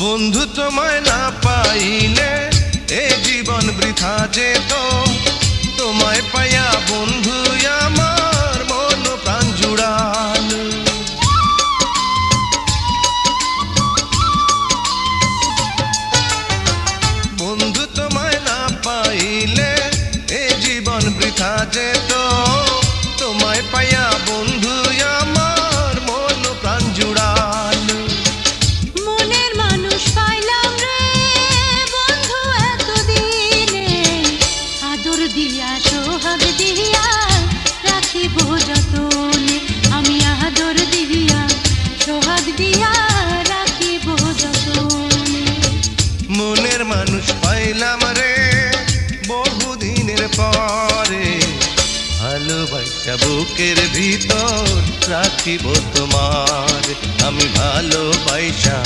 বন্ধু তোমায় না পাইলে এ জীবন বৃথা যেত, তোমায় পাইয়া বন্ধু আমার মন প্রাণ জুড়াল। বন্ধু তোমায় না পাইলে এ জীবন বৃথা যেত, তোমায় পাইয়া বন্ধু আমার মন প্রাণ জুড়াল। মনের মানুষ পাইলাম রে বন্ধু এতদিনে, আদর দিয়া সোহাগ দিয়া রাখিব যতনে, আমি আদর দিয়া সোহাগ দিয়া রাখিব যতনে। মনের মানুষ পাইলাম রে বহুদিনের পরে, ভালোবাসা বুকের ভিতর রাখিব তোমার, আমি ভালোবাসা